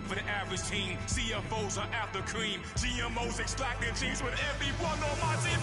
for the average team. CFOs are after cream. GMOs extracting genes with everyone on my team.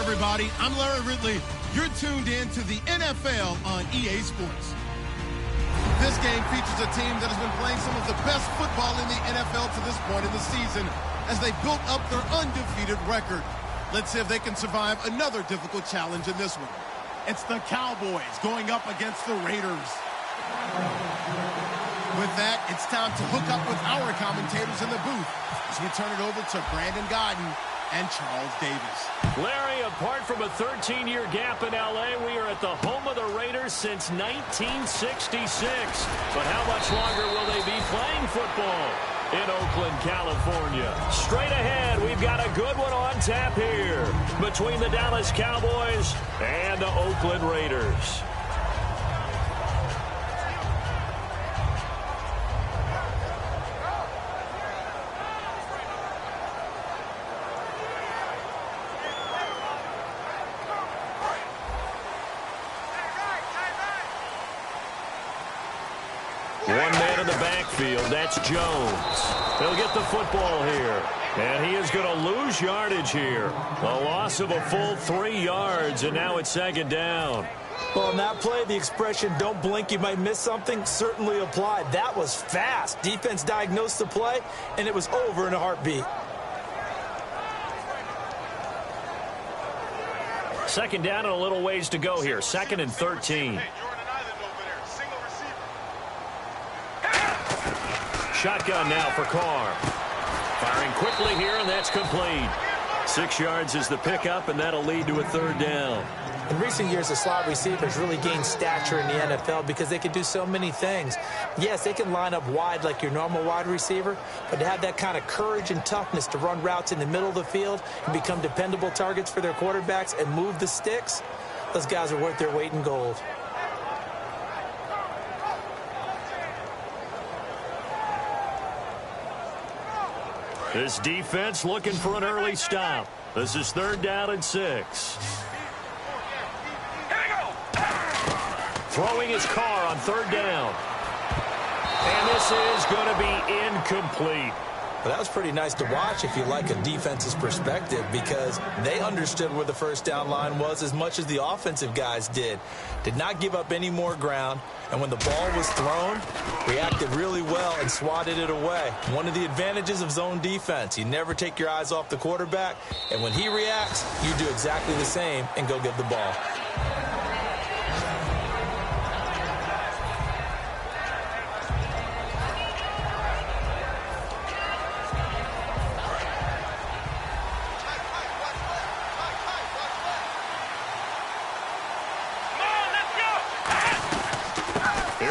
Everybody, I'm Larry Ridley. You're tuned in to the NFL on EA Sports. This game features a team that has been playing some of the best football in the NFL to this point in the season as they built up their undefeated record. Let's see if they can survive another difficult challenge in this one. It's the Cowboys going up against the Raiders. With that, it's time to hook up with our commentators in the booth as we turn it over to Brandon Godden and Charles Davis. Larry, apart from a 13-year gap in L.A., we are at the home of the Raiders since 1966. But how much longer will they be playing football in Oakland, California? Straight ahead, we've got a good one on tap here between the Dallas Cowboys and the Oakland Raiders. One man in the backfield, that's Jones. He'll get the football here. And he is going to lose yardage here. A loss of a full 3 yards, and now it's second down. Well, on that play, the expression, don't blink, you might miss something, certainly applied. That was fast. Defense diagnosed the play, and it was over in a heartbeat. Second down and a little ways to go here. 2nd and 13. Shotgun now for Carr. Firing quickly here, and that's complete. 6 yards is the pickup, and that'll lead to a 3rd down. In recent years, the slot receivers really gained stature in the NFL because they can do so many things. Yes, they can line up wide like your normal wide receiver, but to have that kind of courage and toughness to run routes in the middle of the field and become dependable targets for their quarterbacks and move the sticks, those guys are worth their weight in gold. This defense looking for an early stop. This is 3rd down and 6. Throwing his Carr on 3rd down. And this is going to be incomplete. Well, that was pretty nice to watch if you like a defense's perspective, because they understood where the first down line was as much as the offensive guys did. Did not give up any more ground, and when the ball was thrown, reacted really well and swatted it away. One of the advantages of zone defense, you never take your eyes off the quarterback, and when he reacts, you do exactly the same and go get the ball.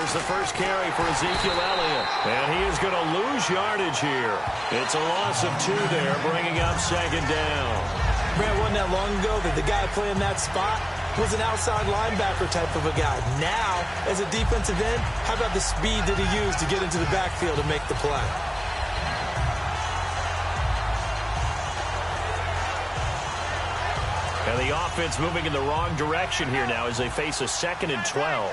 The first carry for Ezekiel Elliott, and he is going to lose yardage here. It's a loss of 2 there, bringing up 2nd down. Brad, wasn't that long ago that the guy playing that spot was an outside linebacker type of a guy. Now, as a defensive end, how about the speed that he used to get into the backfield and make the play? And the offense moving in the wrong direction here now as they face a 2nd and 12.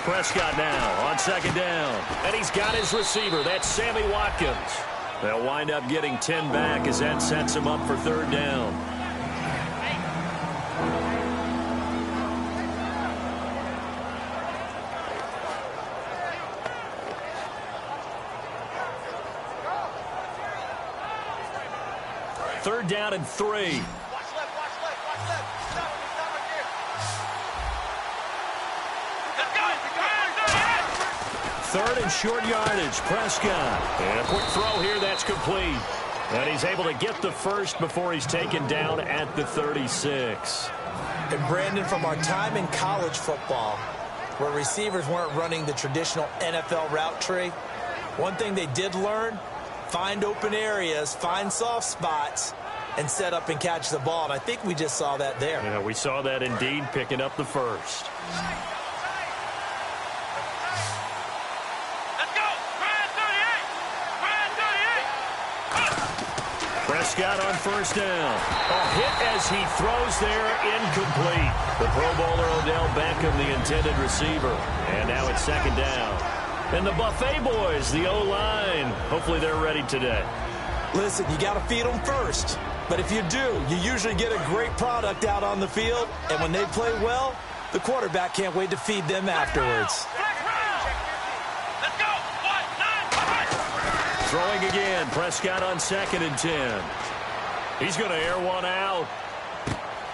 Prescott now on 2nd down. And he's got his receiver. That's Sammy Watkins. They'll wind up getting 10 back as that sets him up for 3rd down. Third down and 3. 3rd and short yardage. Prescott. And a quick throw here. That's complete. And he's able to get the first before he's taken down at the 36. And Brandon, from our time in college football, where receivers weren't running the traditional NFL route tree, one thing they did learn, find open areas, find soft spots, and set up and catch the ball. And I think we just saw that there. Yeah, we saw that indeed, picking up the first. Prescott on 1st down. A hit as he throws there, incomplete. The Pro Bowler Odell Beckham, the intended receiver. And now it's 2nd down. And the Buffet boys, the O-line, hopefully they're ready today. Listen, you got to feed them first. But if you do, you usually get a great product out on the field. And when they play well, the quarterback can't wait to feed them afterwards. Throwing again. Prescott on 2nd and 10. He's going to air one out.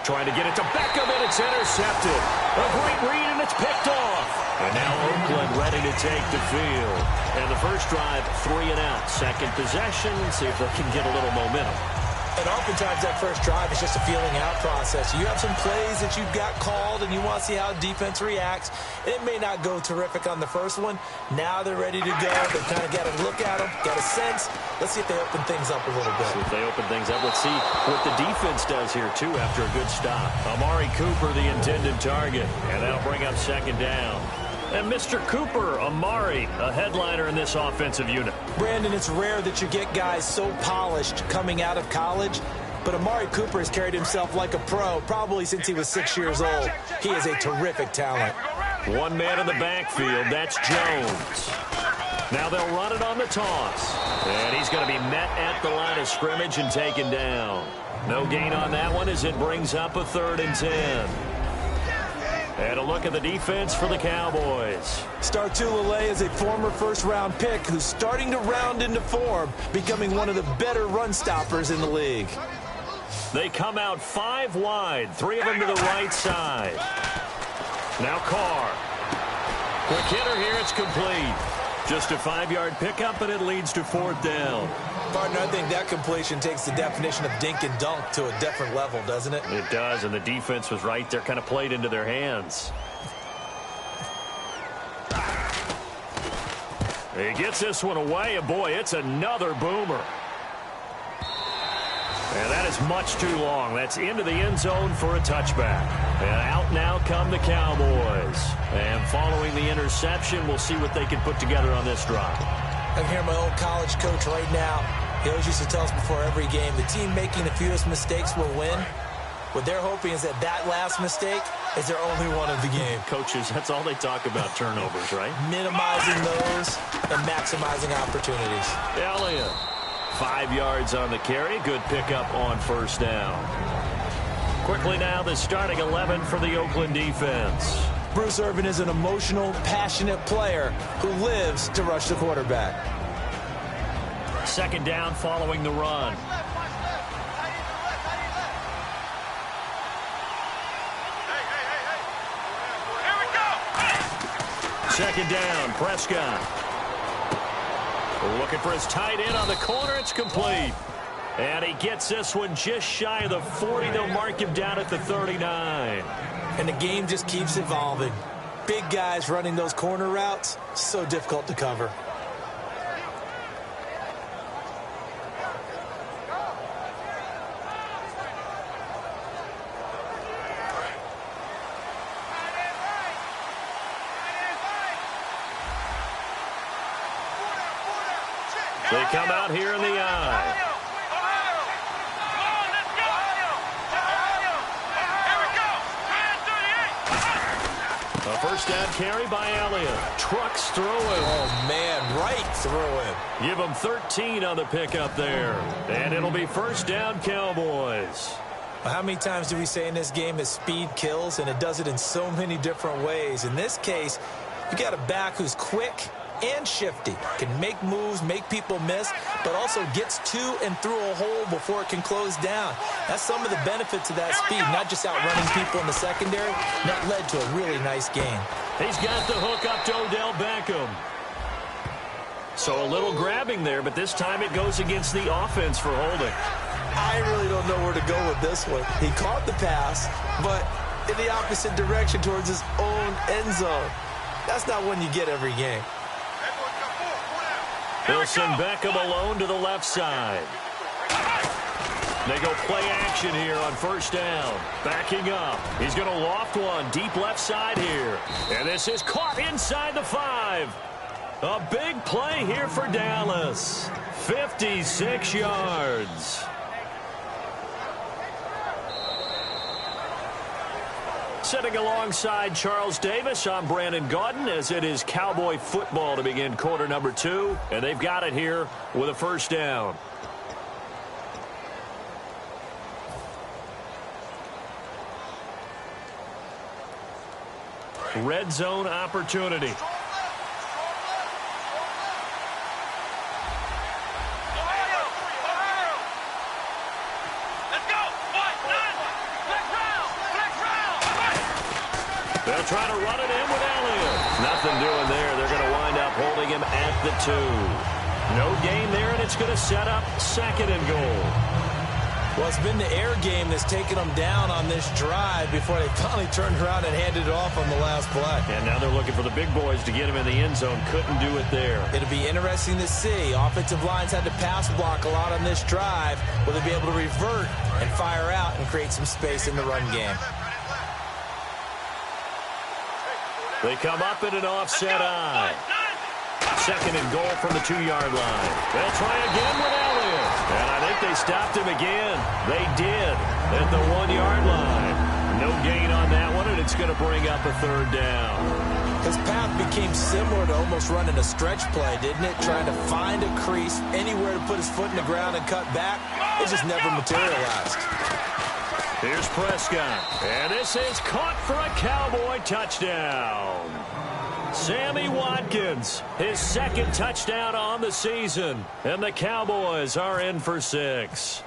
Trying to get it to Beckham, and it's intercepted. A great read, and it's picked off. And now Oakland ready to take the field. And the first drive, 3 and out. Second possession. See if they can get a little momentum. And oftentimes that first drive is just a feeling out process. You have some plays that you've got called and you want to see how defense reacts. It may not go terrific on the first one. Now they're ready to go. They've kind of got a look at them, got a sense. Let's see if they open things up a little bit. See if they open things up. Let's see what the defense does here, too, after a good stop. Amari Cooper, the intended target. And that'll bring up 2nd down. And Mr. Cooper, Amari, a headliner in this offensive unit. Brandon, it's rare that you get guys so polished coming out of college, but Amari Cooper has carried himself like a pro probably since he was 6 years old. He is a terrific talent. One man in the backfield. That's Jones. Now they'll run it on the toss. And he's going to be met at the line of scrimmage and taken down. No gain on that one as it brings up a 3rd and 10. And a look at the defense for the Cowboys. Startulele is a former first-round pick who's starting to round into form, becoming one of the better run stoppers in the league. They come out 5 wide, 3 of them to the right side. Now Carr. Quick hitter here, it's complete. Just a 5-yard pickup, and it leads to 4th down. Partner, I think that completion takes the definition of dink and dunk to a different level, doesn't it? It does, and the defense was right there, kind of played into their hands. He gets this one away, and boy, it's another boomer. And that is much too long. That's into the end zone for a touchback. And out now come the Cowboys. And following the interception, we'll see what they can put together on this drive. I can hear my old college coach right now. He always used to tell us before every game, the team making the fewest mistakes will win. What they're hoping is that that last mistake is their only one of the game. Coaches, that's all they talk about, turnovers, right? Minimizing those and maximizing opportunities. Elliott, 5 yards on the carry. Good pickup on 1st down. Quickly now, the starting 11 for the Oakland defense. Bruce Irvin is an emotional, passionate player who lives to rush the quarterback. 2nd down following the run. Here we go. 2nd down, Prescott. Looking for his tight end on the corner. It's complete. And he gets this one just shy of the 40. They'll mark him down at the 39. And the game just keeps evolving. Big guys running those corner routes, so difficult to cover. They come out here in the eye. A 1st down carry by Elliott. Trucks through him. Oh, man, right through him. Give him 13 on the pickup there. And it'll be 1st down, Cowboys. How many times do we say in this game that speed kills, and it does it in so many different ways? In this case, you got a back who's quick and shifty, can make moves, make people miss, but also gets to and through a hole before it can close down. That's some of the benefits of that speed, not just outrunning people in the secondary. That led to a really nice game. He's got the hook up to Odell Beckham. So a little grabbing there, but this time it goes against the offense for holding. I really don't know where to go with this one. He caught the pass, but in the opposite direction towards his own end zone. That's not one you get every game. They'll send Beckham alone to the left side. They go play action here on 1st down. Backing up. He's going to loft one deep left side here. And this is caught inside the 5. A big play here for Dallas. 56 yards. Sitting alongside Charles Davis, I'm Brandon Gaudin, as it is Cowboy football to begin quarter number 2. And they've got it here with a 1st down. Red zone opportunity. They'll try to run it in with Elliott. Nothing doing there. They're going to wind up holding him at the 2. No gain there, and it's going to set up 2nd and goal. Well, it's been the air game that's taken them down on this drive before they finally turned around and handed it off on the last play. And now they're looking for the big boys to get him in the end zone. Couldn't do it there. It'll be interesting to see. Offensive lines had to pass block a lot on this drive. Will they be able to revert and fire out and create some space in the run game? They come up in an offset eye. 2nd and goal from the 2-yard line. They'll try again with Elliott. And I think they stopped him again. They did at the 1-yard line. No gain on that one, and it's going to bring up a third down. His path became similar to almost running a stretch play, didn't it? Trying to find a crease, anywhere to put his foot in the ground and cut back. It just never materialized. Here's Prescott, and this is caught for a Cowboy touchdown. Sammy Watkins, his second touchdown on the season, and the Cowboys are in for 6.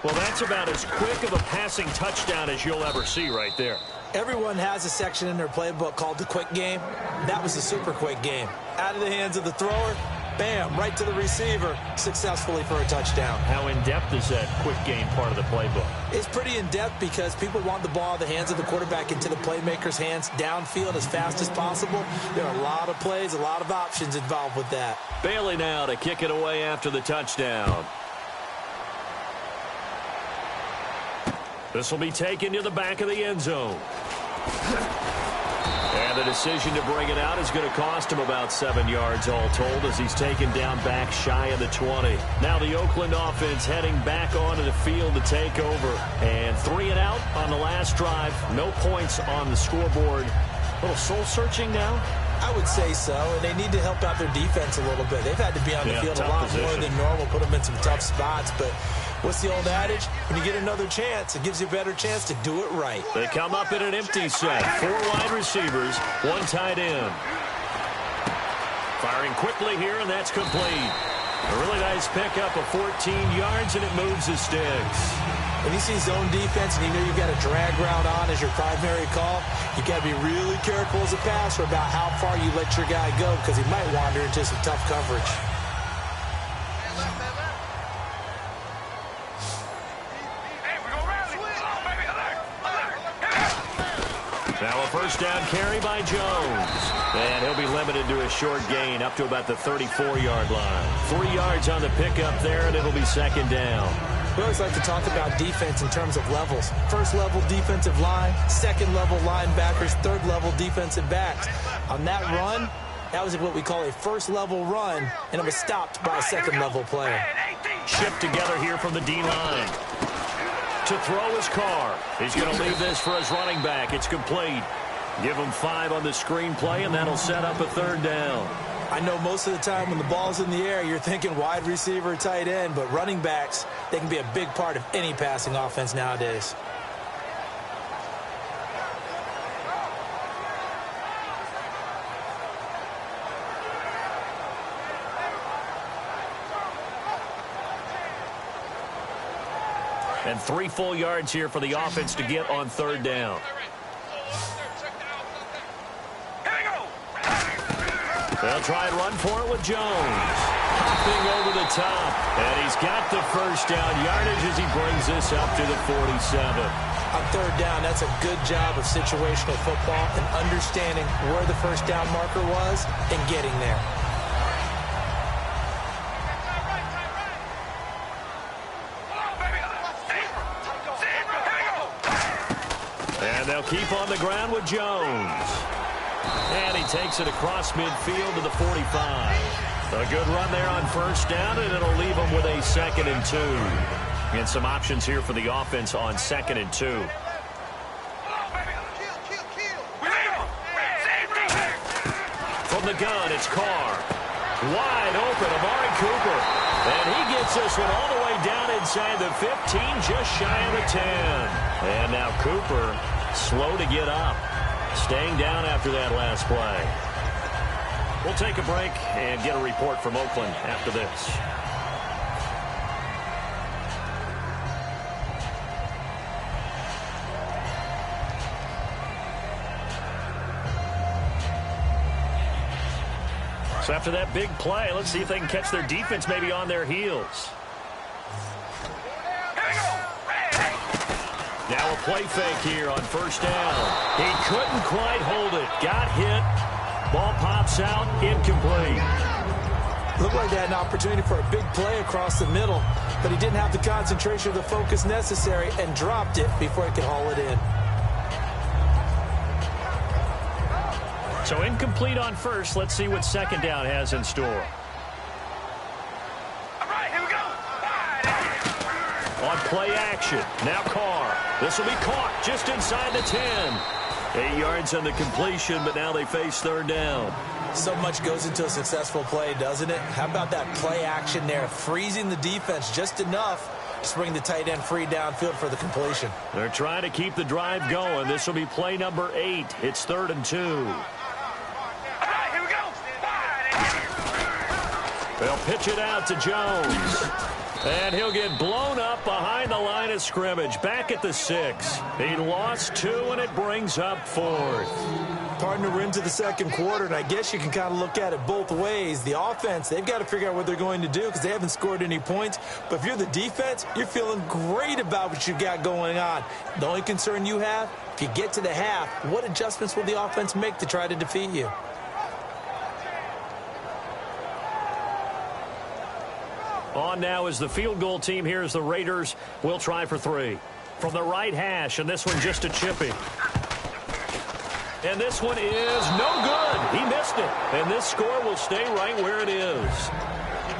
Well, that's about as quick of a passing touchdown as you'll ever see right there. Everyone has a section in their playbook called the quick game. That was the super quick game. Out of the hands of the thrower, bam, right to the receiver, successfully for a touchdown. How in-depth is that quick game part of the playbook? It's pretty in-depth because people want the ball in the hands of the quarterback into the playmaker's hands downfield as fast as possible. There are a lot of plays, a lot of options involved with that. Bailey now to kick it away after the touchdown. This will be taken to the back of the end zone. And the decision to bring it out is going to cost him about 7 yards all told as he's taken down back shy of the 20. Now the Oakland offense heading back onto the field to take over. And 3 and out on the last drive. No points on the scoreboard. A little soul-searching now? I would say so, and they need to help out their defense a little bit. They've had to be on the field a lot more than normal, put them in some tough spots. But what's the old adage? When you get another chance, it gives you a better chance to do it right. They come up in an empty set. 4 wide receivers, 1 tight end. Firing quickly here, and that's complete. A really nice pickup of 14 yards, and it moves the sticks. When you see zone defense and you know you've got a drag route on as your primary call, you got to be really careful as a passer about how far you let your guy go because he might wander into some tough coverage. Now a first down carry by Jones. And he'll be limited to a short gain up to about the 34-yard line. 3 yards on the pickup there, and it'll be second down. We always like to talk about defense in terms of levels. First-level defensive line, second-level linebackers, third-level defensive backs. On that run, that was what we call a first-level run, and it was stopped by a second-level player. Shipped together here from the D-line. To throw his car. He's going to leave this for his running back. It's complete. Give him 5 on the screenplay, and that'll set up a third down. I know most of the time when the ball's in the air, you're thinking wide receiver, tight end, but running backs, they can be a big part of any passing offense nowadays. And 3 full yards here for the offense to get on third down. They'll try and run for it with Jones. Hopping over the top. And he's got the first down yardage as he brings this up to the 47. On third down, that's a good job of situational football and understanding where the first down marker was and getting there. And they'll keep on the ground with Jones. And he takes it across midfield to the 45. A good run there on first down, and it'll leave him with a 2nd and 2. And some options here for the offense on 2nd and 2. From the gun, it's Carr. Wide open, Amari Cooper. And he gets this one all the way down inside the 15, just shy of the 10. And now Cooper, slow to get up. Staying down after that last play. We'll take a break and get a report from Oakland after this. So after that big play, let's see if they can catch their defense maybe on their heels. Now a play fake here on first down. He couldn't quite hold it. Got hit. Ball pops out. Incomplete. Looked like they had an opportunity for a big play across the middle, but he didn't have the concentration or the focus necessary and dropped it before he could haul it in. So incomplete on first. Let's see what second down has in store. All right, here we go. On Play action. Now Carr. This will be caught just inside the 10. 8 yards on the completion, but now they face third down. So much goes into a successful play, doesn't it? How about that play action there? Freezing the defense just enough to bring the tight end free downfield for the completion. They're trying to keep the drive going. This will be play number 8. It's 3rd and 2. Here we go. They'll pitch it out to Jones. And he'll get blown up behind the line of scrimmage. Back at the 6. He lost 2, and it brings up 4th. Partner, we're into the second quarter, and I guess you can kind of look at it both ways. The offense, they've got to figure out what they're going to do because they haven't scored any points. But if you're the defense, you're feeling great about what you've got going on. The only concern you have, if you get to the half, what adjustments will the offense make to try to defeat you? On now is the field goal team. Here's the Raiders. We'll try for 3. From the right hash, and this one just a chippy. And this one is no good. He missed it. And this score will stay right where it is.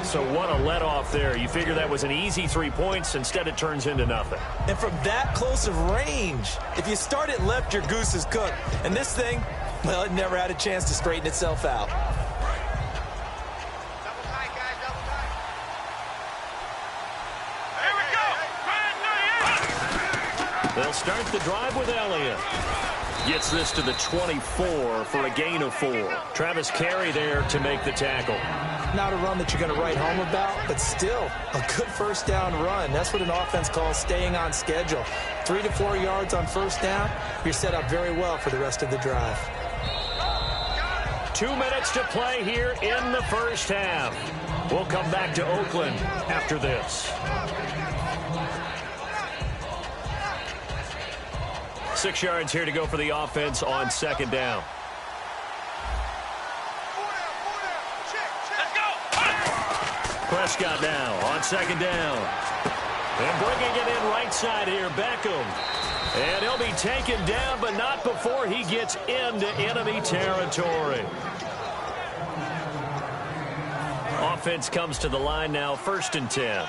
So what a let-off there. You figure that was an easy 3 points. Instead, it turns into nothing. And from that close of range, if you start it left, your goose is cooked. And this thing, well, it never had a chance to straighten itself out. They'll start the drive with Elliott. Gets this to the 24 for a gain of 4. Travis Carey there to make the tackle. Not a run that you're going to write home about, but still a good first down run. That's what an offense calls staying on schedule. 3 to 4 yards on first down, you're set up very well for the rest of the drive. 2 minutes to play here in the first half. We'll come back to Oakland after this. 6 yards here to go for the offense on second down. Prescott now on second down. And bringing it in right side here, Beckham. And he'll be taken down, but not before he gets into enemy territory. Offense comes to the line now, 1st and 10.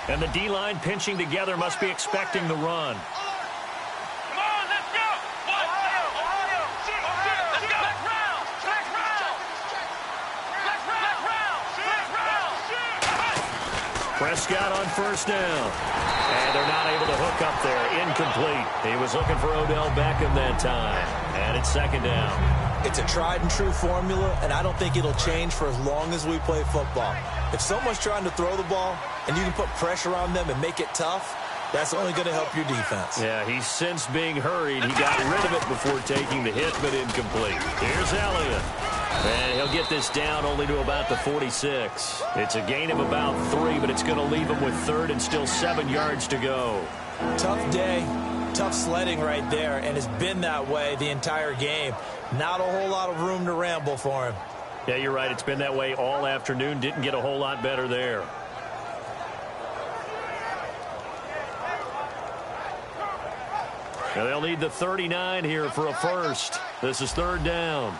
And the D-line pinching together must be expecting the run. Prescott on first down. And they're not able to hook up there. Incomplete. He was looking for Odell Beckham that time. And it's second down. It's a tried and true formula, and I don't think it'll change for as long as we play football. If someone's trying to throw the ball and you can put pressure on them and make it tough, that's only going to help your defense. Yeah, he's since being hurried. He got rid of it before taking the hit, but incomplete. Here's Elliott. And he'll get this down only to about the 46. It's a gain of about 3, but it's going to leave him with 3rd and still 7 yards to go. Tough day, tough sledding right there, and it's been that way the entire game. Not a whole lot of room to ramble for him. Yeah, you're right. It's been that way all afternoon. Didn't get a whole lot better there. Now they'll need the 39 here for a first. This is 3rd down.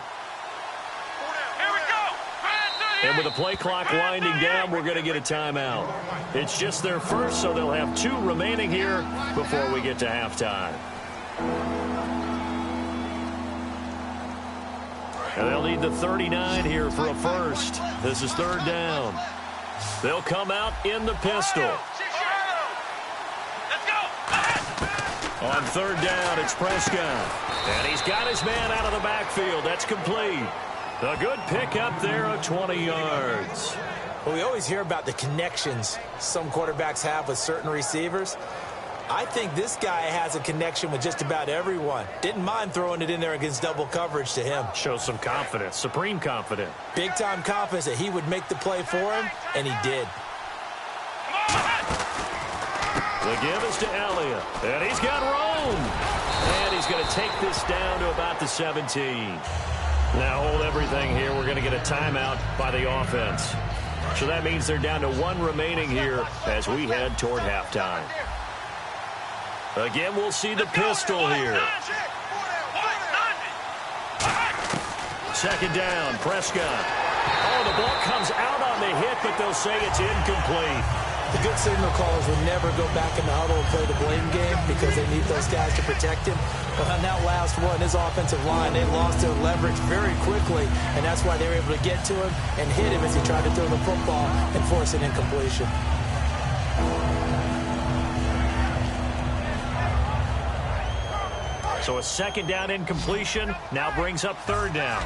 And with the play clock winding down, we're going to get a timeout. It's just their first, so they'll have 2 remaining here before we get to halftime. And they'll need the 39 here for a first. This is 3rd down. They'll come out in the pistol. On 3rd down, it's Prescott. And he's got his man out of the backfield. That's complete. A good pickup there of 20 yards. Well, we always hear about the connections some quarterbacks have with certain receivers. I think this guy has a connection with just about everyone. Didn't mind throwing it in there against double coverage to him. Shows some confidence, supreme confidence. Big-time confidence that he would make the play for him, and he did. The give is to Elliott, and he's got room. And he's going to take this down to about the 17. Now hold everything here. We're going to get a timeout by the offense. So that means they're down to 1 remaining here as we head toward halftime. Again, we'll see the pistol here. 2nd down, Prescott. Oh, the ball comes out on the hit, but they'll say it's incomplete. The good signal callers would never go back in the huddle and play the blame game because they need those guys to protect him. But on that last one, his offensive line, they lost their leverage very quickly, and that's why they were able to get to him and hit him as he tried to throw the football and force an incompletion. So a second down incompletion now brings up third down.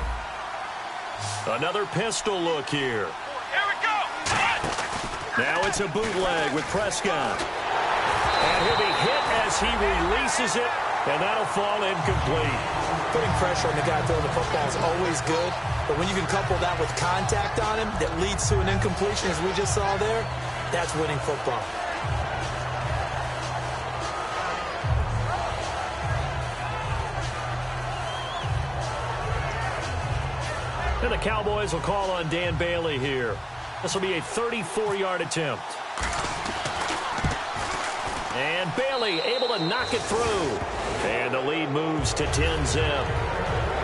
Another pistol look here. Here we go. Now it's a bootleg with Prescott. And he'll be hit as he releases it, and that'll fall incomplete. Putting pressure on the guy throwing the football is always good, but when you can couple that with contact on him that leads to an incompletion, as we just saw there, that's winning football. And the Cowboys will call on Dan Bailey here. This will be a 34-yard attempt. And Bailey able to knock it through. And the lead moves to 10-zip.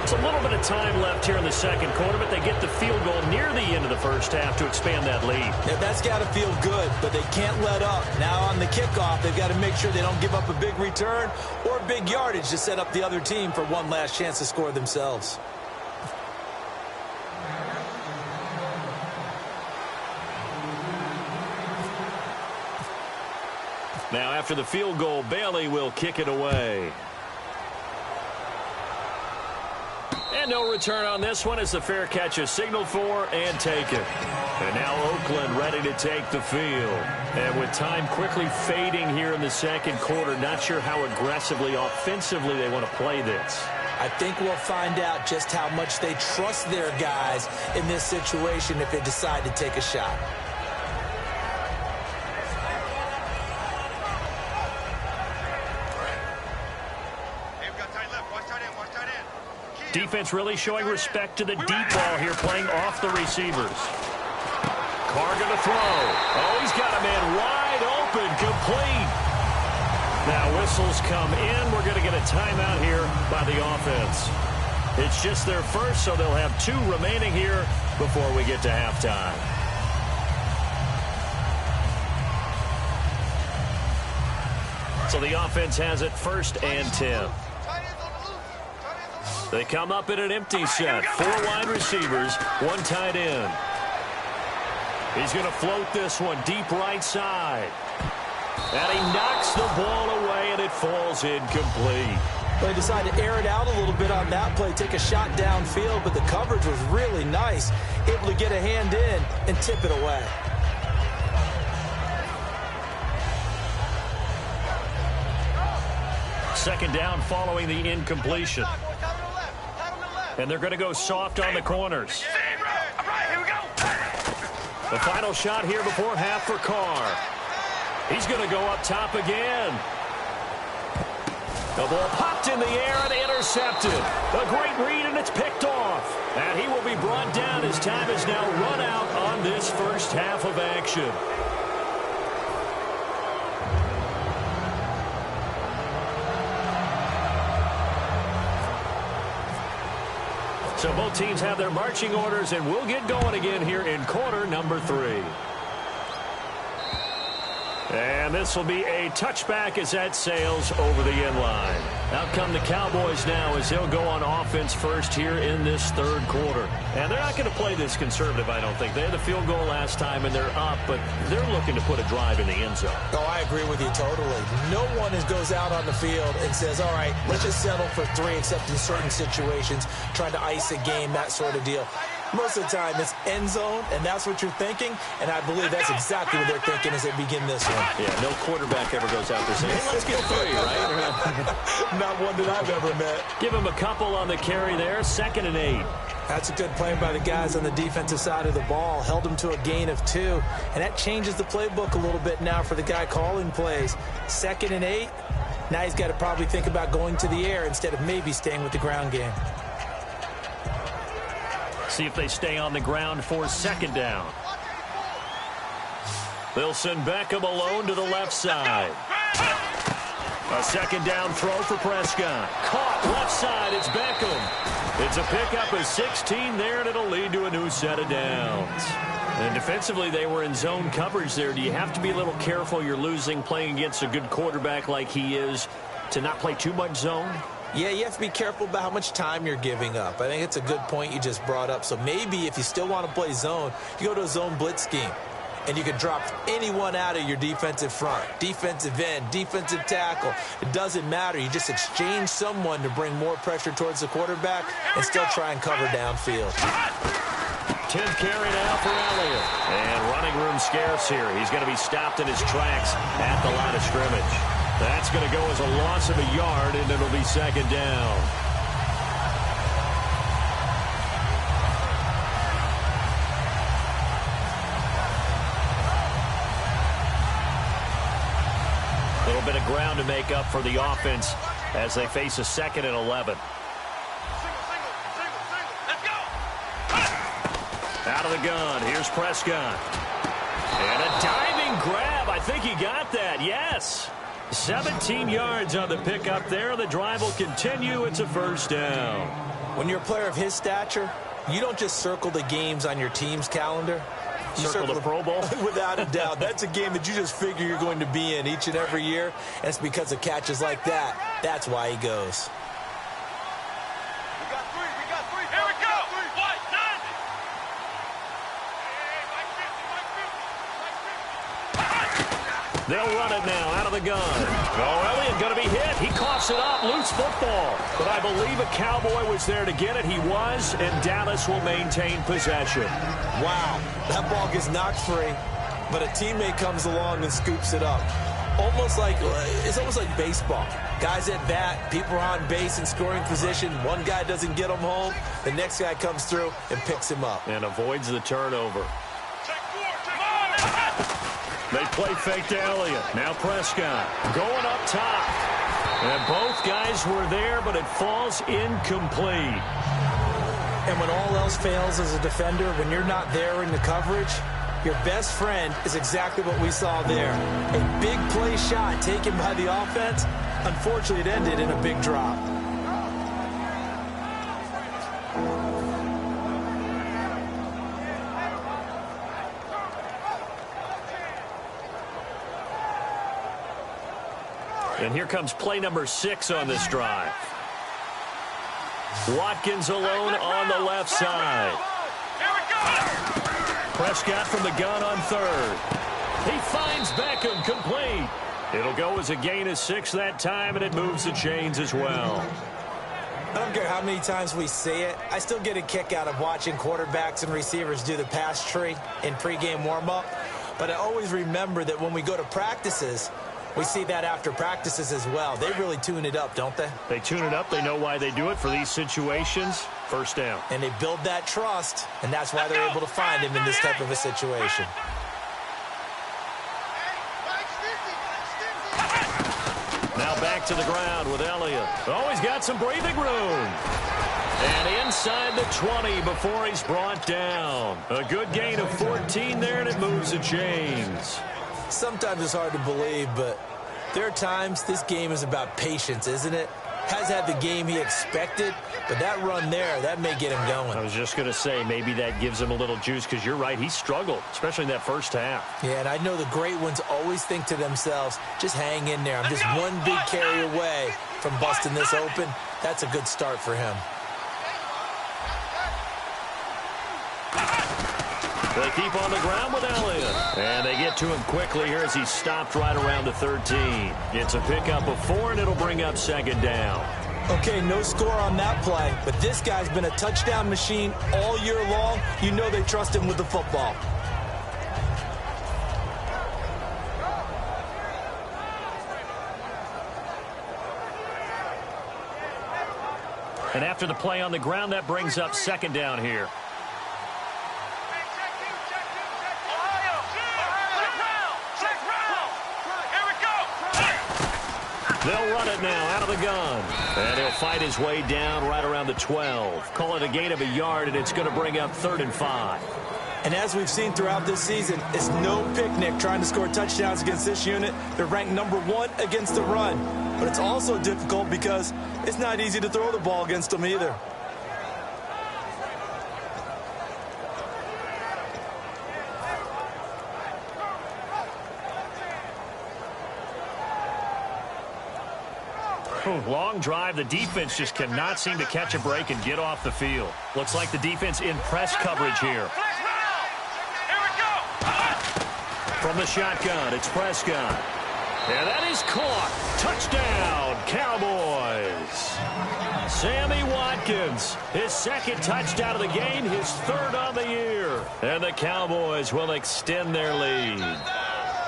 It's a little bit of time left here in the second quarter, but they get the field goal near the end of the first half to expand that lead. Yeah, that's got to feel good, but they can't let up. Now on the kickoff, they've got to make sure they don't give up a big return or big yardage to set up the other team for one last chance to score themselves. Now, after the field goal, Bailey will kick it away. And no return on this one as the fair catch is signaled for and taken. And now Oakland ready to take the field. And with time quickly fading here in the second quarter, not sure how aggressively, offensively they want to play this. I think we'll find out just how much they trust their guys in this situation if they decide to take a shot. Defense really showing respect to the deep ball here, playing off the receivers. Carr going to throw. Oh, he's got a man wide open, complete. Now whistles come in. We're going to get a timeout here by the offense. It's just their first, so they'll have 2 remaining here before we get to halftime. So the offense has it 1st and 10. They come up in an empty set. 4 wide receivers, 1 tight end. He's going to float this one deep right side. And he knocks the ball away, and it falls incomplete. They decided to air it out a little bit on that play, take a shot downfield, but the coverage was really nice. Able to get a hand in and tip it away. Second down following the incompletion. And they're going to go soft on the corners. The final shot here before half for Carr. He's going to go up top again. The ball popped in the air and intercepted. A great read, and it's picked off. And he will be brought down as time is now run out on this first half of action. So both teams have their marching orders, and we'll get going again here in quarter number 3. And this will be a touchback as that sails over the end line. Out come the Cowboys now as they'll go on offense first here in this third quarter. And they're not going to play this conservative, I don't think. They had the field goal last time, and they're up, but they're looking to put a drive in the end zone. Oh, I agree with you totally. No one goes out on the field and says, all right, let's just settle for 3, except in certain situations, trying to ice a game, that sort of deal. Most of the time, it's end zone, and that's what you're thinking, and I believe that's exactly what they're thinking as they begin this one. Yeah, no quarterback ever goes out there saying, hey, let's get 3, right? Not one that I've ever met. Give him a couple on the carry there, 2nd and 8. That's a good play by the guys on the defensive side of the ball. Held them to a gain of 2, and that changes the playbook a little bit now for the guy calling plays. 2nd and 8, now he's got to probably think about going to the air instead of maybe staying with the ground game. See if they stay on the ground for 2nd down. They'll send Beckham alone to the left side. A 2nd down throw for Prescott. Caught left side. It's Beckham. It's a pickup of 16 there, and it'll lead to a new set of downs. And defensively, they were in zone coverage there. Do you have to be a little careful? You're losing playing against a good quarterback like he is to not play too much zone? Yeah, you have to be careful about how much time you're giving up. I think it's a good point you just brought up. So maybe if you still want to play zone, you go to a zone blitz scheme. And you can drop anyone out of your defensive front, defensive end, defensive tackle. It doesn't matter. You just exchange someone to bring more pressure towards the quarterback and still try and cover downfield. 10th carry now for Elliott. And running room scarce here. He's going to be stopped in his tracks at the line of scrimmage. That's going to go as a loss of a yard, and it'll be second down. A little bit of ground to make up for the offense as they face a 2nd and 11. Out of the gun. Here's Prescott. And a diving grab. I think he got that. Yes. 17 yards on the pickup there. The drive will continue. It's a first down. When you're a player of his stature, you don't just circle the games on your team's calendar. You circle the Pro Bowl? Without a doubt. That's a game that you just figure you're going to be in each and every year. And it's because of catches like that. That's why he goes. We got three. Here we go. What? None. They'll run it now out of the gun. Oh, Elliott going to be hit. He coughs it up. Loose football. But I believe a Cowboy was there to get it. He was, and Dallas will maintain possession. Wow. That ball gets knocked free, but a teammate comes along and scoops it up. It's almost like baseball. Guys at bat, people are on base in scoring position. One guy doesn't get him home. The next guy comes through and picks him up. And avoids the turnover. They play fake to Elliott. Now Prescott going up top. And both guys were there, but it falls incomplete. And when all else fails as a defender, when you're not there in the coverage, your best friend is exactly what we saw there. A big play shot taken by the offense. Unfortunately, it ended in a big drop. And here comes play number 6 on this drive. Watkins alone on the left side. Here we go. Prescott from the gun on 3rd. He finds Beckham complete. It'll go as a gain of 6 that time, and it moves the chains as well. I don't care how many times we see it. I still get a kick out of watching quarterbacks and receivers do the pass tree in pregame warm-up. But I always remember that when we go to practices, we see that after practices as well. They really tune it up, don't they? They tune it up. They know why they do it for these situations. First down. And they build that trust, and that's why they're able to find him in this type of a situation. Now back to the ground with Elliott. Oh, he's got some breathing room. And inside the 20 before he's brought down. A good gain of 14 there, and it moves the chains. Sometimes it's hard to believe, but there are times this game is about patience, isn't it? Has had the game he expected, but that run there, that may get him going. I was just going to say, maybe that gives him a little juice, because you're right, he struggled, especially in that first half. Yeah, and I know the great ones always think to themselves, just hang in there. I'm just one big carry away from busting this open. That's a good start for him. They keep on the ground with Elliott. And they get to him quickly here as he's stopped right around the 13. It's a pickup of 4, and it'll bring up second down. Okay, no score on that play, but this guy's been a touchdown machine all year long. You know they trust him with the football. And after the play on the ground, that brings up second down here. They'll run it now out of the gun. And he'll fight his way down right around the 12. Call it a gain of a yard, and it's going to bring up 3rd and 5. And as we've seen throughout this season, it's no picnic trying to score touchdowns against this unit. They're ranked number 1 against the run. But it's also difficult because it's not easy to throw the ball against them either. Long drive. The defense just cannot seem to catch a break and get off the field. Looks like the defense in press coverage here. From the shotgun, it's Prescott. And that is caught. Touchdown, Cowboys. Sammy Watkins, his second touchdown of the game, his third on the year. And the Cowboys will extend their lead.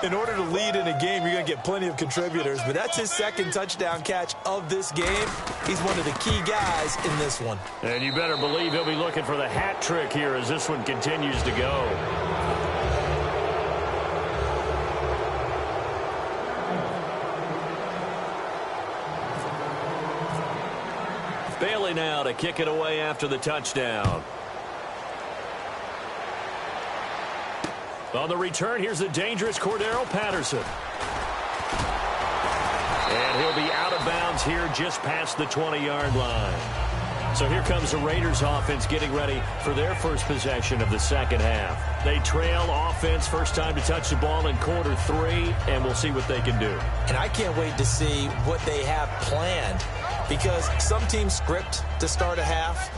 In order to lead in a game, you're going to get plenty of contributors, but that's his second touchdown catch of this game. He's one of the key guys in this one. And you better believe he'll be looking for the hat trick here as this one continues to go. Bailey now to kick it away after the touchdown. On the return, here's the dangerous Cordero Patterson. And he'll be out of bounds here just past the 20-yard line. So here comes the Raiders offense getting ready for their first possession of the second half. They trail offense, first time to touch the ball in quarter 3, and we'll see what they can do. And I can't wait to see what they have planned, because some teams script to start a half.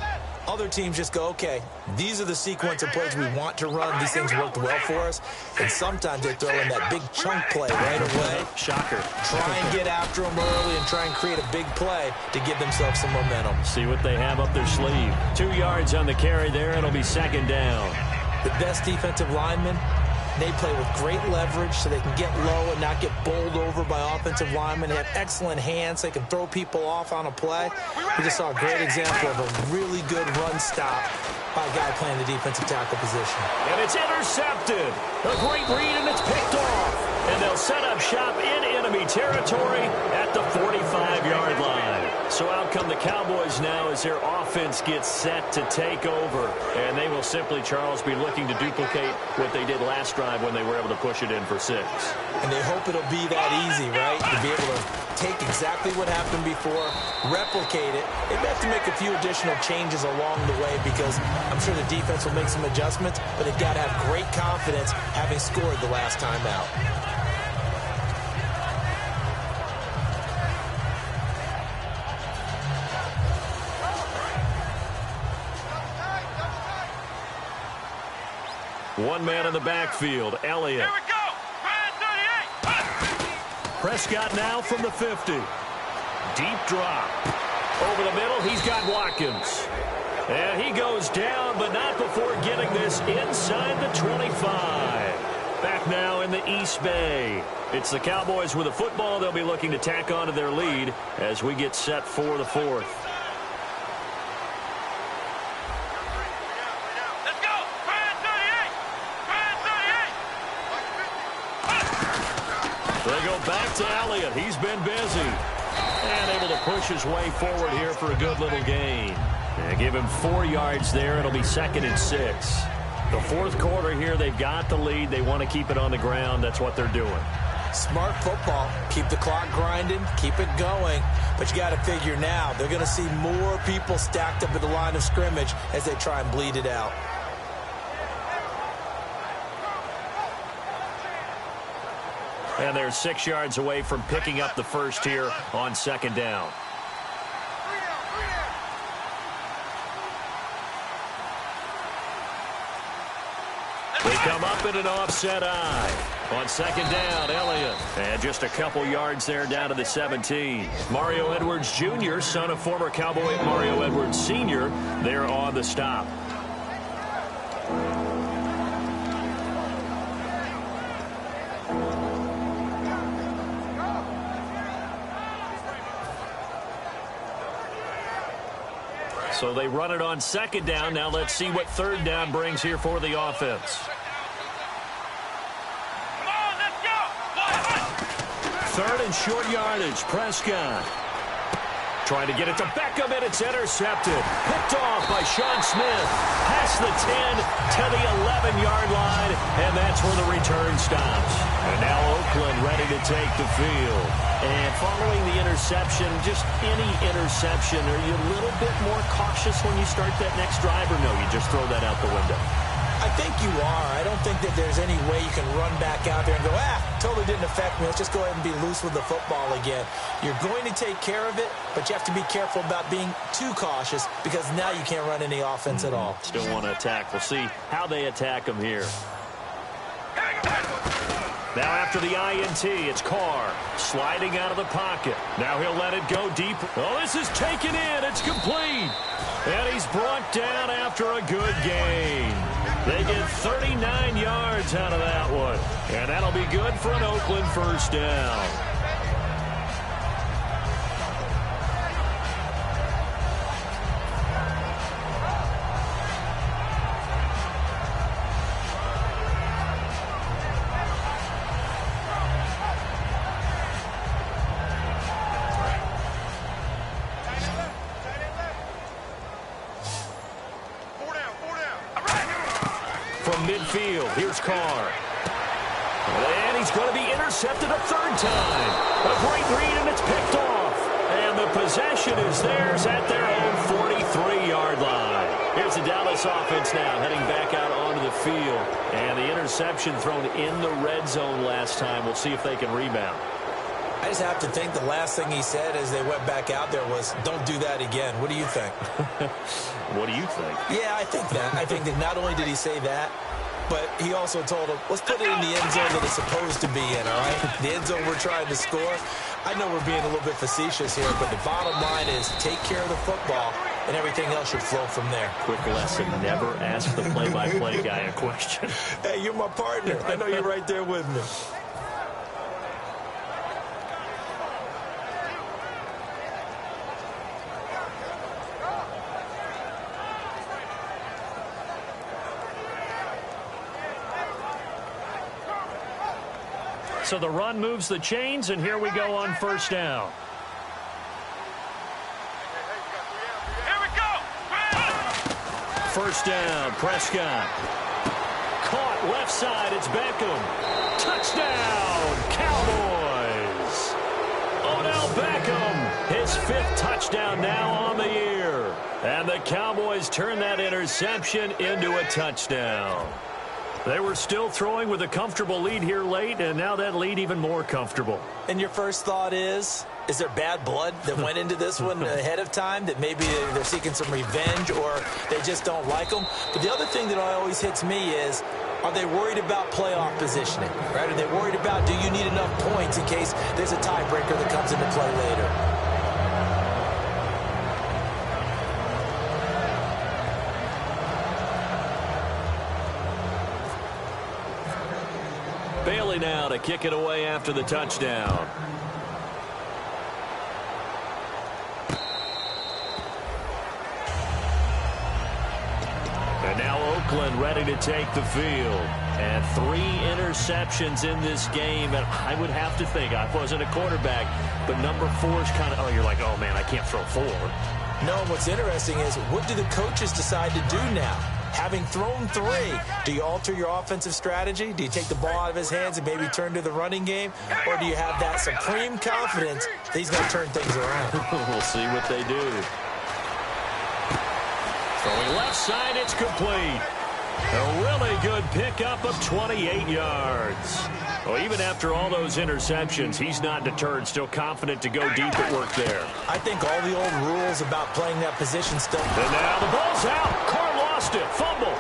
Other teams just go, okay, these are the sequence of plays we want to run. These things worked well for us. And sometimes they throw in that big chunk play right away. Shocker. Try and get after them early and try and create a big play to give themselves some momentum. See what they have up their sleeve. 2 yards on the carry there. It'll be second down. The best defensive linemen, they play with great leverage so they can get low and not get bowled over by offensive linemen. They have excellent hands. They can throw people off on a play. We just saw a great example of a really good run stop by a guy playing the defensive tackle position. And it's intercepted. A great read, and it's picked off. And they'll set up shop in enemy territory at the 45-yard line. So out come the Cowboys now as their offense gets set to take over. And they will simply, Charles, be looking to duplicate what they did last drive when they were able to push it in for 6. And they hope it'll be that easy, right? To be able to take exactly what happened before, replicate it. They may have to make a few additional changes along the way because I'm sure the defense will make some adjustments, but they've got to have great confidence having scored the last time out. One man in the backfield, Elliott. Here we go. Ryan 38. Prescott now from the 50. Deep drop. Over the middle, he's got Watkins. And he goes down, but not before getting this inside the 25. Back now in the East Bay. It's the Cowboys with the football. They'll be looking to tack on to their lead as we get set for the 4th. They go back to Elliott. He's been busy. And able to push his way forward here for a good little gain. And give him 4 yards there. It'll be 2nd and 6. The fourth quarter here, they've got the lead. They want to keep it on the ground. That's what they're doing. Smart football. Keep the clock grinding. Keep it going. But you got to figure now, they're going to see more people stacked up at the line of scrimmage as they try and bleed it out. And they're 6 yards away from picking up the first here on 2nd down. They come up in an offset eye. On 2nd down, Elliott. And just a couple yards there down to the 17. Mario Edwards Jr., son of former Cowboy Mario Edwards Sr., there on the stop. So they run it on 2nd down. Now let's see what 3rd down brings here for the offense. Come on, let's go. 3rd and short yardage. Prescott trying to get it to Beckham, and it's intercepted. Picked off by Sean Smith. Past the 10 to the 11-yard line, and that's where the return stops. And now Oakland ready to take the field. And following the interception, just any interception, are you a little bit more cautious when you start that next drive, or no, you just throw that out the window? I think you are. I don't think that there's any way you can run back out there and go, totally didn't affect me. Let's just go ahead and be loose with the football again. You're going to take care of it, but you have to be careful about being too cautious because now you can't run any offense at all. Still want to attack. We'll see how they attack him here. Now after the INT, it's Carr sliding out of the pocket. Now he'll let it go deep. Oh, this is taken in. It's complete. And he's brought down after a good gain. They get 39 yards out of that one. And that'll be good for an Oakland first down. From midfield, here's Carr. And he's going to be intercepted a third time. A great read, and it's picked off. And the possession is theirs at their own 43-yard line. Here's the Dallas offense now, heading back out onto the field. And the interception thrown in the red zone last time. We'll see if they can rebound. I just have to think the last thing he said as they went back out there was, don't do that again. What do you think? What do you think? Yeah, I think that. I think that not only did he say that, but he also told him, let's put it in the end zone that it's supposed to be in, all right? The end zone we're trying to score. I know we're being a little bit facetious here, but the bottom line is take care of the football, and everything else should flow from there. Quick lesson, never ask the play-by-play guy a question. Hey, you're my partner. I know you're right there with me. So the run moves the chains, and here we go on first down. Here we go! First down, Prescott. Caught left side, it's Beckham. Touchdown, Cowboys! Odell Beckham, his 5th touchdown now on the year. And the Cowboys turn that interception into a touchdown. They were still throwing with a comfortable lead here late, and now that lead even more comfortable. And your first thought is there bad blood that went into this one ahead of time, that maybe they're seeking some revenge or they just don't like them? But the other thing that always hits me is, are they worried about playoff positioning? Right? Are they worried about, do you need enough points in case there's a tiebreaker that comes into play later? Bailey now to kick it away after the touchdown. And now Oakland ready to take the field. And 3 interceptions in this game. And I would have to think, I wasn't a quarterback, but number 4 is kind of, you're like, oh, man, I can't throw 4. No, what's interesting is, what do the coaches decide to do now? Having thrown 3, do you alter your offensive strategy? Do you take the ball out of his hands and maybe turn to the running game? Or do you have that supreme confidence that he's going to turn things around? We'll see what they do. Throwing left side, it's complete. A really good pickup of 28 yards. Well, even after all those interceptions, he's not deterred, still confident to go deep at work there. I think all the old rules about playing that position still... And now the ball's out. Carr lost it. Fumble.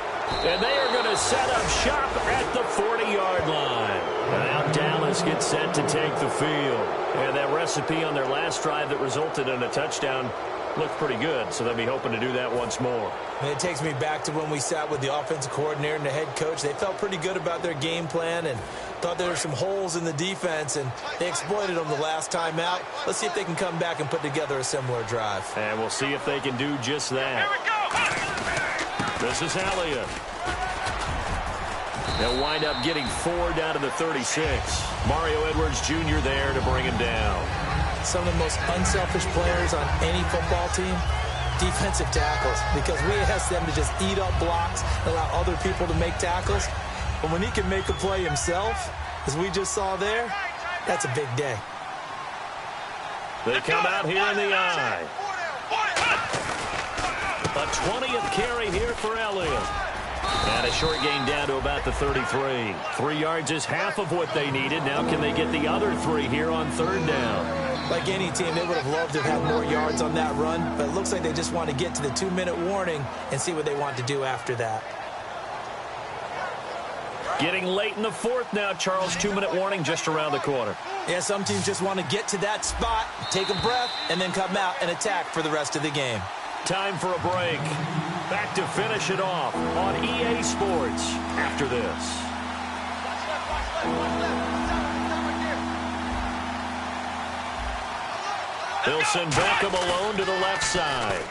And they are going to set up shop at the 40-yard line. And now Dallas gets set to take the field. And that recipe on their last drive that resulted in a touchdown looked pretty good, so they'll be hoping to do that once more. And it takes me back to when we sat with the offensive coordinator and the head coach. They felt pretty good about their game plan and thought there were some holes in the defense, and they exploited them the last time out. Let's see if they can come back and put together a similar drive. And we'll see if they can do just that. Here we go! This is Elliott. They'll wind up getting 4 down to the 36. Mario Edwards Jr. there to bring him down. Some of the most unselfish players on any football team, defensive tackles, because we ask them to just eat up blocks and allow other people to make tackles. But when he can make a play himself, as we just saw there, that's a big day. They come out here in the eye. A 20th carry here for Elliott. And a short gain down to about the 33. 3 yards is half of what they needed. Now can they get the other 3 here on third down? Like any team, they would have loved to have more yards on that run, but it looks like they just want to get to the 2-minute warning and see what they want to do after that. Getting late in the fourth now, Charles. 2-minute warning just around the corner. Yeah, some teams just want to get to that spot, take a breath, and then come out and attack for the rest of the game. Time for a break. Back to finish it off on EA Sports after this. They'll send Beckham alone to the left side.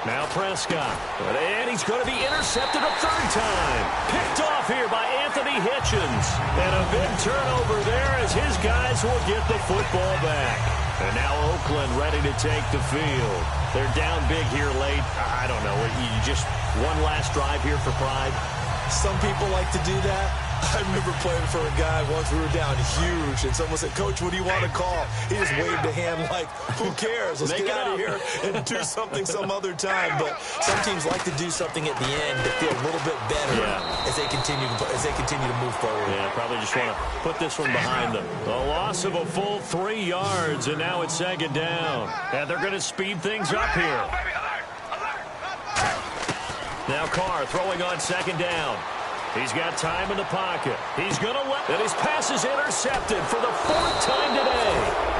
Now Prescott. And he's going to be intercepted a third time. Picked off here by Anthony Hitchens. And a big turnover there as his guys will get the football back. And now Oakland ready to take the field. They're down big here late. I don't know. You just one last drive here for pride. Some people like to do that. I remember playing for a guy once. We were down huge, and someone said, "Coach, what do you want to call?" He just waved a hand like, "Who cares? Let's get out of here and do something some other time." But some teams like to do something at the end to feel a little bit better as they continue to move forward. Yeah, probably just want to put this one behind them. A loss of a full 3 yards, and now it's second down. And they're going to speed things up here. Now Carr throwing on second down. He's got time in the pocket. He's going to let... And his pass is intercepted for the 4th time today.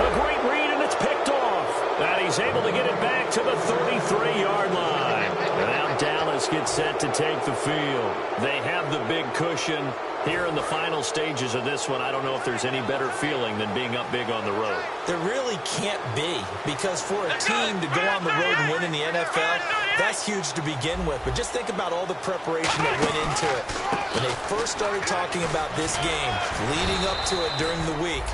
A great read, and it's picked off. And he's able to get it back to the 33-yard line. And now Dallas gets set to take the field. They have the big cushion. Here in the final stages of this one, I don't know if there's any better feeling than being up big on the road. There really can't be, because for a team to go on the road and win in the NFL, that's huge to begin with. But just think about all the preparation that went into it. When they first started talking about this game, leading up to it during the week,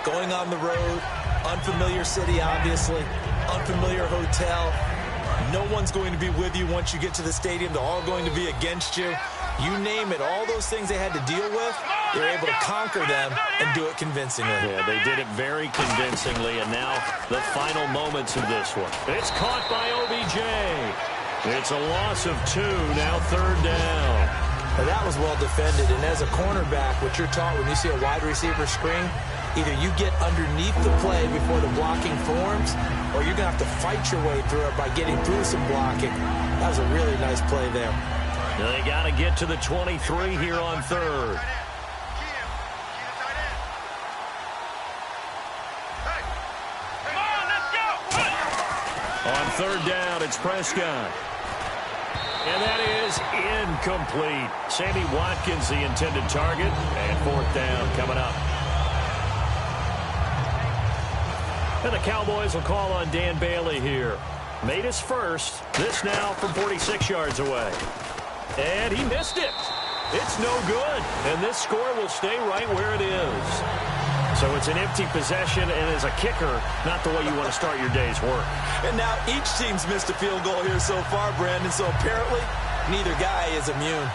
going on the road, unfamiliar city, obviously, unfamiliar hotel. No one's going to be with you once you get to the stadium. They're all going to be against you. You name it, all those things they had to deal with, they were able to conquer them and do it convincingly. Yeah, they did it very convincingly, and now the final moments of this one. It's caught by OBJ. It's a loss of 2, now third down. Now that was well defended, and as a cornerback, what you're taught when you see a wide receiver screen, either you get underneath the play before the blocking forms, or you're going to have to fight your way through it by getting through some blocking. That was a really nice play there. They got to get to the 23 here on third. On third down, it's Prescott. And that is incomplete. Sammy Watkins, the intended target. And 4th down coming up. And the Cowboys will call on Dan Bailey here. Made his first. This now from 46 yards away. And he missed it. It's no good. And this score will stay right where it is. So it's an empty possession, and as a kicker, not the way you want to start your day's work. And now each team's missed a field goal here so far, Brandon, so apparently neither guy is immune.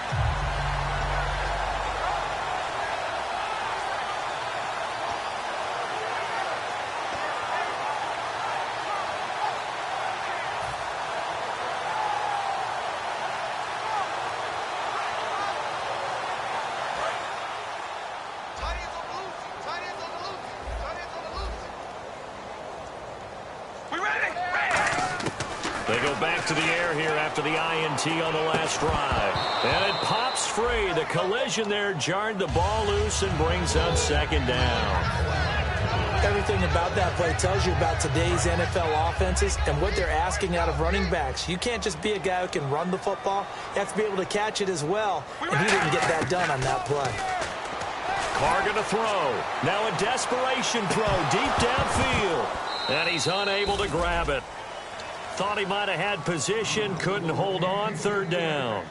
They go back to the air here after the INT on the last drive. And it pops free. The collision there jarred the ball loose and brings up second down. Everything about that play tells you about today's NFL offenses and what they're asking out of running backs. You can't just be a guy who can run the football. You have to be able to catch it as well. And he didn't get that done on that play. Carr going to throw. Now a desperation throw deep downfield. And he's unable to grab it. Thought he might have had position, couldn't hold on, third down.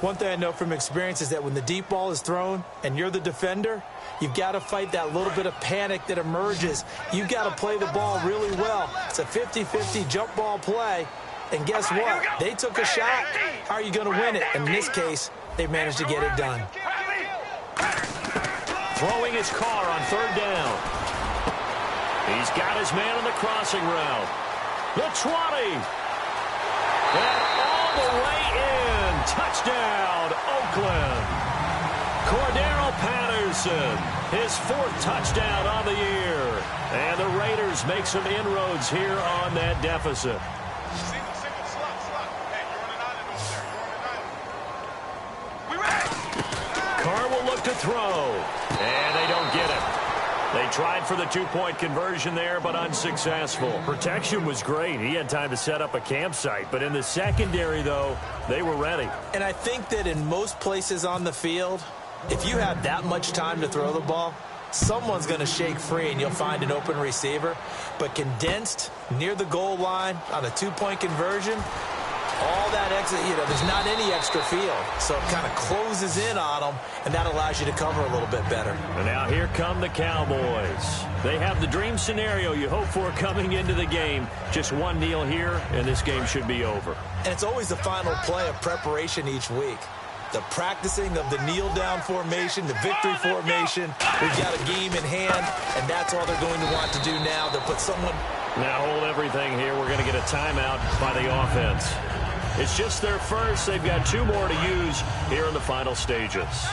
One thing I know from experience is that when the deep ball is thrown and you're the defender, you've got to fight that little bit of panic that emerges. You've got to play the ball really well. It's a 50-50 jump ball play. And guess what? They took a shot. How are you going to win it? And in this case, they managed to get it done. Throwing his Carr on third down. He's got his man on the crossing route. The 20. And all the way in. touchdown, Oakland. Cordero Patterson, his 4th touchdown on the year. And the Raiders make some inroads here on that deficit. Single, slug. Hey, you're on an island over there. You're on an island. We ready? Carr will look to throw, and they don't get it. They tried for the 2-point conversion there, but unsuccessful. Protection was great. He had time to set up a campsite, but in the secondary, though, they were ready. And I think that in most places on the field, if you have that much time to throw the ball, someone's going to shake free and you'll find an open receiver. But condensed near the goal line on a 2-point conversion, all that extra, there's not any extra field. So it kind of closes in on them, and that allows you to cover a little bit better. And now here come the Cowboys. They have the dream scenario you hope for coming into the game. Just one kneel here, and this game should be over. And it's always the final play of preparation each week. The practicing of the kneel-down formation, the victory formation. We've got a game in hand, and that's all they're going to want to do now. They'll put someone... Now hold everything here. We're going to get a timeout by the offense. It's just their first. They've got 2 more to use here in the final stages.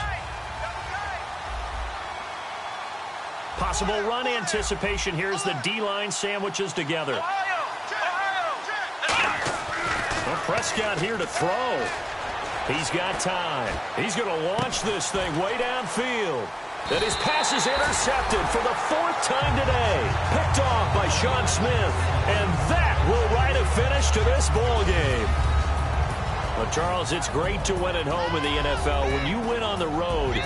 Possible run anticipation here as the D-line sandwiches together. Well, Prescott here to throw. He's got time. He's going to launch this thing way downfield. And his pass is intercepted for the 4th time today. Picked off by Sean Smith. And that will write a finish to this ball game. Well, Charles, it's great to win at home in the NFL. When you win on the road,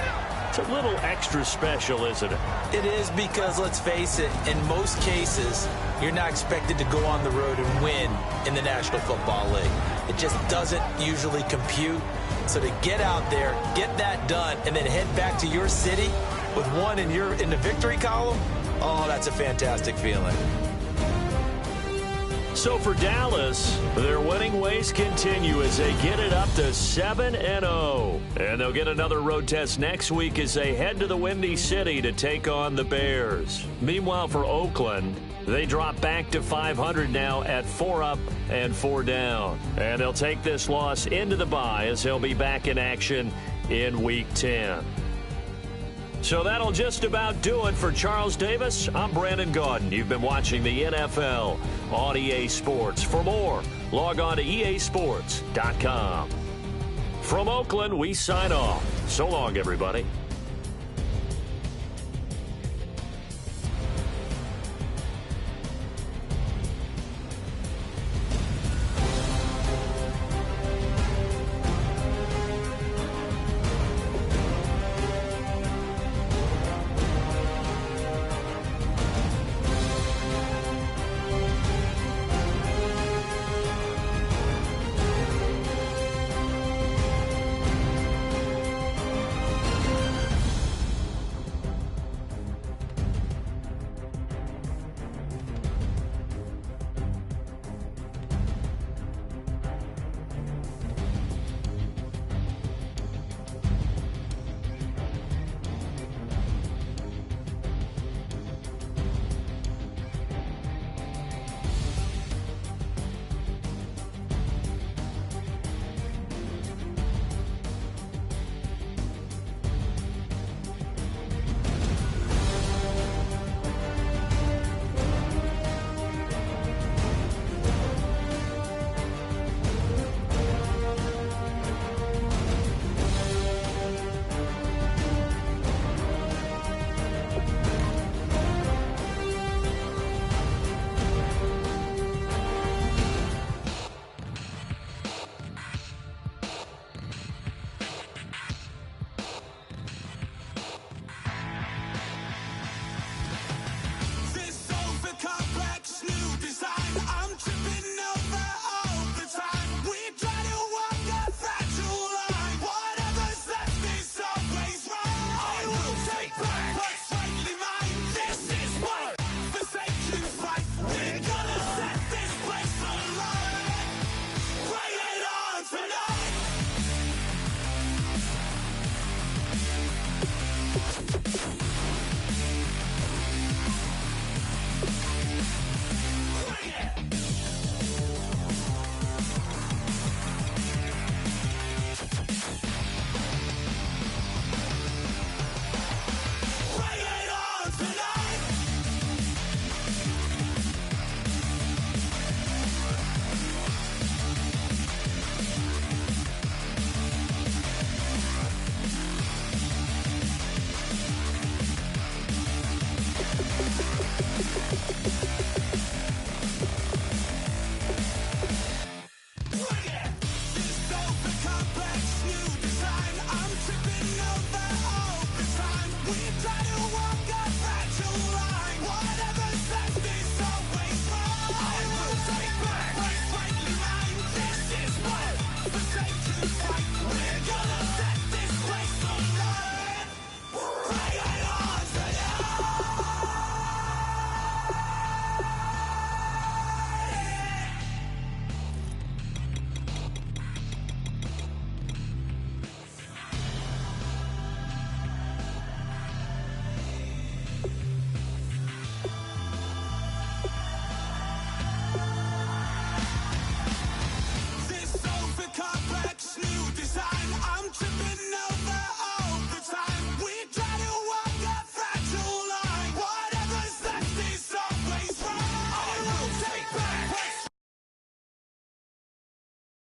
it's a little extra special, isn't it? It is, because, let's face it, in most cases, you're not expected to go on the road and win in the National Football League. It just doesn't usually compute. So to get out there, get that done, and then head back to your city with one in the victory column, oh, that's a fantastic feeling. So for Dallas, their winning ways continue as they get it up to 7-0. And they'll get another road test next week as they head to the Windy City to take on the Bears. Meanwhile, for Oakland, they drop back to 500 now at 4 up and 4 down. And they'll take this loss into the bye as they'll be back in action in Week 10. So that'll just about do it for Charles Davis. I'm Brandon Gaudin. You've been watching the NFL on EA Sports. For more, log on to easports.com. From Oakland, we sign off. So long, everybody.